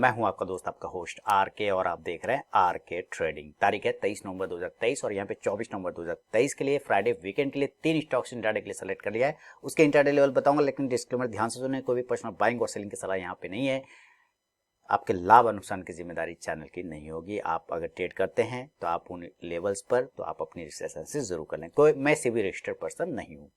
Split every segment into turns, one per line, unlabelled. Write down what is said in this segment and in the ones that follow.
मैं हूं आपका दोस्त, आपका होस्ट आर के, और आप देख रहे हैं आर के ट्रेडिंग। तारीख है 23 नवंबर 2023 और यहाँ पे 24 नवंबर 2023 के लिए फ्राइडे वीकेंड के लिए 3 स्टॉक्स इंट्राडे के लिए सेलेक्ट कर लिया है। उसके इंट्राडे लेवल बताऊंगा, लेकिन डिस्क्लेमर ध्यान से सुने, कोई भी पर्सनल बाइंग और सेलिंग की सलाह यहाँ पे नहीं है। आपके लाभ और नुकसान की जिम्मेदारी चैनल की नहीं होगी। आप अगर ट्रेड करते हैं तो आप उन लेवल्स पर तो आप अपनी रिसर्च एनालिसिस जरूर कर लें। कोई मैं सेबी रजिस्टर्ड पर्सन नहीं हूँ।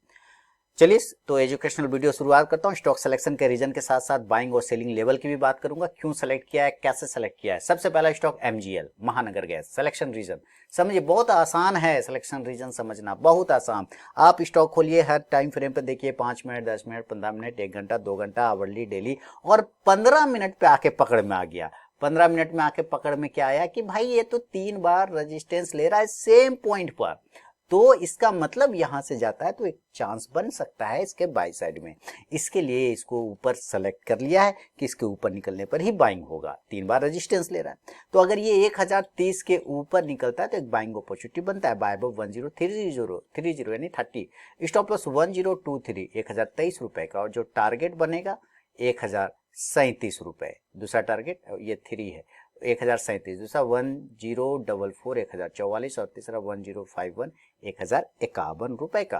चलिए तो एजुकेशनल वीडियो शुरुआत करता हूँ। स्टॉक सिलेक्शन के रीजन के साथ साथ बाइंग और सेलिंग लेवल की भी बात करूंगा, क्यों सेलेक्ट किया है, कैसे सेलेक्ट किया है। सबसे पहला स्टॉक एमजीएल महानगर गैस। सिलेक्शन रीजन समझिए, बहुत आसान है सिलेक्शन रीजन समझना, बहुत आसान। आप स्टॉक खोलिए, हर टाइम फ्रेम पे देखिए, 5 मिनट 10 मिनट 15 मिनट 1 घंटा 2 घंटा आवरली डेली, और 15 मिनट पे आके पकड़ में आ गया। 15 मिनट में आके पकड़ में क्या आया कि भाई ये तो 3 बार रेजिस्टेंस ले रहा है सेम पॉइंट पर, तो इसका मतलब यहां से जाता है तो एक चांस बन सकता है इसके बाई साइड में। इसके लिए इसको ऊपर सेलेक्ट कर लिया है कि इसके ऊपर निकलने पर ही बाइंग होगा। 3 बार रेजिस्टेंस ले रहा है, तो अगर ये 1030 के ऊपर निकलता है तो एक बाइंग अपॉर्चुनिटी बनता है। बाय अबव 1030 यानी 30, स्टॉप लॉस 1023 1023 रुपए का, और जो टारगेट बनेगा 1037 रुपए। दूसरा टारगेट ये 3 है 1037, दूसरा 1044 1044, और तीसरा 1051 1051 रुपए का।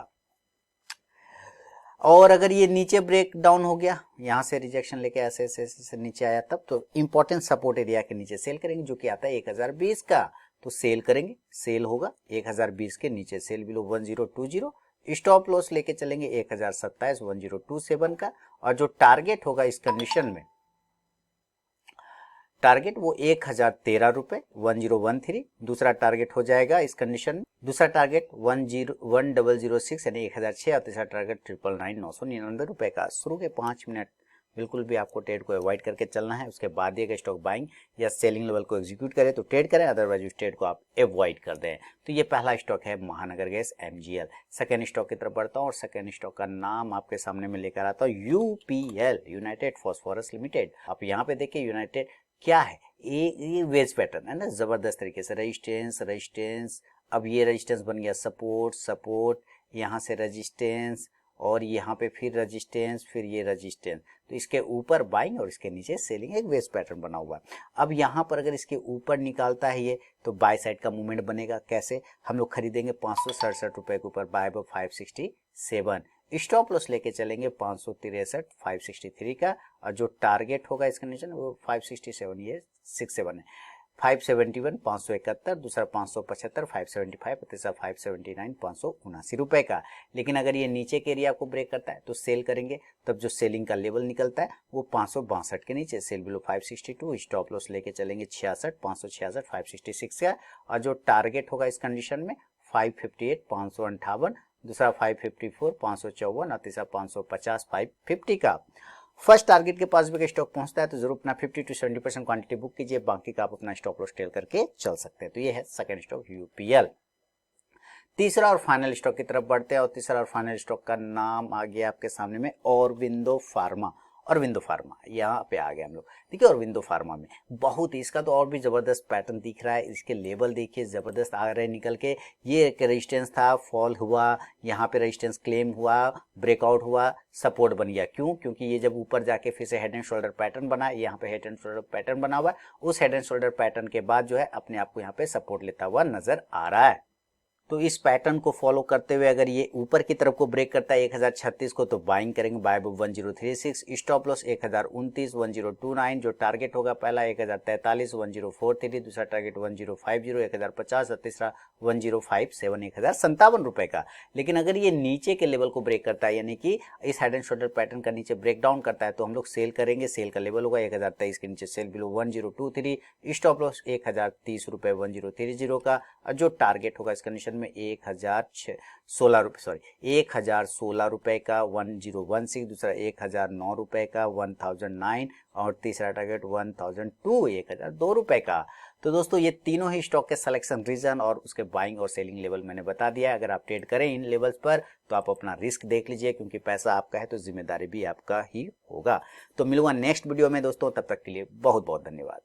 और अगर ये नीचे ब्रेक डाउन हो गया, यहां से रिजेक्शन लेके ऐसे नीचे आया, तब तो इंपॉर्टेंट सपोर्ट एरिया के नीचे सेल करेंगे, जो कि आता है 1020 का। तो सेल करेंगे, सेल होगा 1020 के नीचे, सेल बिलो 1020। स्टॉप लॉस लेके चलेंगे 1027 1027 का, और जो टारगेट होगा इस कंडीशन में, टारगेट वो 1013 रुपए 1013। दूसरा टारगेट हो जाएगा इस कंडीशन में, दूसरा टारगेट 1006 यानी 1006, और तीसरा टारगेट 999 रुपए का। शुरू के 5 मिनट बिल्कुल भी आपको ट्रेड को अवॉइड करके चलना है। उसके बाद ये स्टॉक बाइंग या सेलिंग लेवल को एग्जीक्यूट करें तो ट्रेड करें, अदरवाइज उस ट्रेड को आप अवॉइड कर दें। तो ये पहला स्टॉक है महानगर गैस एमजीएल। सेकेंड स्टॉक की तरफ बढ़ता हूँ, और सेकेंड स्टॉक का नाम आपके सामने में लेकर आता हूँ, यूपीएल, यूनाइटेड फॉस्फोरस लिमिटेड। आप यहाँ पे देखिए यूनाइटेड क्या है, ये वेज पैटर्न है ना, जबरदस्त तरीके से रेजिस्टेंस रेजिस्टेंस, अब ये रेजिस्टेंस बन गया सपोर्ट सपोर्ट, यहाँ से रेजिस्टेंस, और यहाँ पे फिर रेजिस्टेंस, फिर ये रेजिस्टेंस। तो इसके ऊपर बाइंग और इसके नीचे सेलिंग, एक वेज पैटर्न बना हुआ है। अब यहाँ पर अगर इसके ऊपर निकालता है ये, तो बाय साइड का मूवमेंट बनेगा। कैसे, हम लोग खरीदेंगे 567 रुपए के ऊपर, बाय अबव 567, स्टॉप लॉस लेके चलेंगे 563 563 का, और जो टारगेट होगा इस कंडीशन वो 567, ये 67 है, 571 571, दूसरा 575 575, तीसरा 579 579 रुपए का। लेकिन अगर ये नीचे के एरिया को ब्रेक करता है तो सेल करेंगे, तब जो सेलिंग का लेवल निकलता है वो 562 के नीचे, सेल बिलो 562, स्टॉप लॉस लेके चलेंगे 66 566 566 का, और जो टारगेट होगा इस कंडीशन में 558 558, दूसरा 554 554, और तीसरा 550 550 का। फर्स्ट टारगेट के पास भी स्टॉक पहुंचता है तो जरूर अपना 50 to 70% क्वांटिटी बुक कीजिए, बाकी का आप अपना स्टॉप लॉस टेल करके चल सकते हैं। तो ये है सेकंड स्टॉक यूपीएल। तीसरा और फाइनल स्टॉक की तरफ बढ़ते हैं, और तीसरा और फाइनल स्टॉक का नाम आ गया आपके सामने में, ऑरबिंदो फार्मा। ऑरबिंदो फार्मा यहाँ पे आ गए हम लोग। देखिए ऑरबिंदो फार्मा में बहुत ही, इसका तो और भी जबरदस्त पैटर्न दिख रहा है। इसके लेवल देखिए जबरदस्त आ रहे हैं निकल के। ये एक रेजिस्टेंस था, फॉल हुआ, यहाँ पे रेजिस्टेंस क्लेम हुआ, ब्रेकआउट हुआ, सपोर्ट बन गया। क्यों? क्योंकि ये जब ऊपर जाके फिर से हेड एंड शोल्डर पैटर्न बना, यहाँ पे हेड एंड शोल्डर पैटर्न बना हुआ है, उस हेड एंड शोल्डर पैटर्न के बाद जो है अपने आप को यहाँ पे सपोर्ट लेता हुआ नजर आ रहा है। तो इस पैटर्न को फॉलो करते हुए अगर ये ऊपर की तरफ को ब्रेक करता है 1036 को, तो बाइंग करेंगे बाय अबव 1036, स्टॉप लॉस 1029 1029, जो टारगेट होगा पहला 1043 1043, दूसरा टारगेट 1050 1050, और तीसरा 1057 1057 रुपए का। लेकिन अगर ये नीचे के लेवल को ब्रेक करता है, यानी कि इस हेड एंड शोल्डर पैटर्न का नीचे ब्रेक डाउन करता है, तो हम लोग सेल करेंगे। सेल का लेवल होगा 1023 के नीचे, सेल बिलो 1023, स्टॉप लॉस 1030 रुपए 1030 का, और जो टारगेट होगा इस कंडीशन में 1016 रुपए, सॉरी 1016 रुपए का 1016, दूसरा 1009 रुपए का 1009, और तीसरा टारगेट 1002 1002 रुपए का। तो दोस्तों ये तीनों ही स्टॉक के सिलेक्शन रीजन और उसके बाइंग और सेलिंग लेवल मैंने बता दिया है। अगर आप ट्रेड करें इन लेवल्स पर तो आप अपना रिस्क देख लीजिए, क्योंकि पैसा आपका है तो जिम्मेदारी भी आपका ही होगा। तो मिलूंगा नेक्स्ट वीडियो में दोस्तों, तब तक के लिए बहुत बहुत धन्यवाद।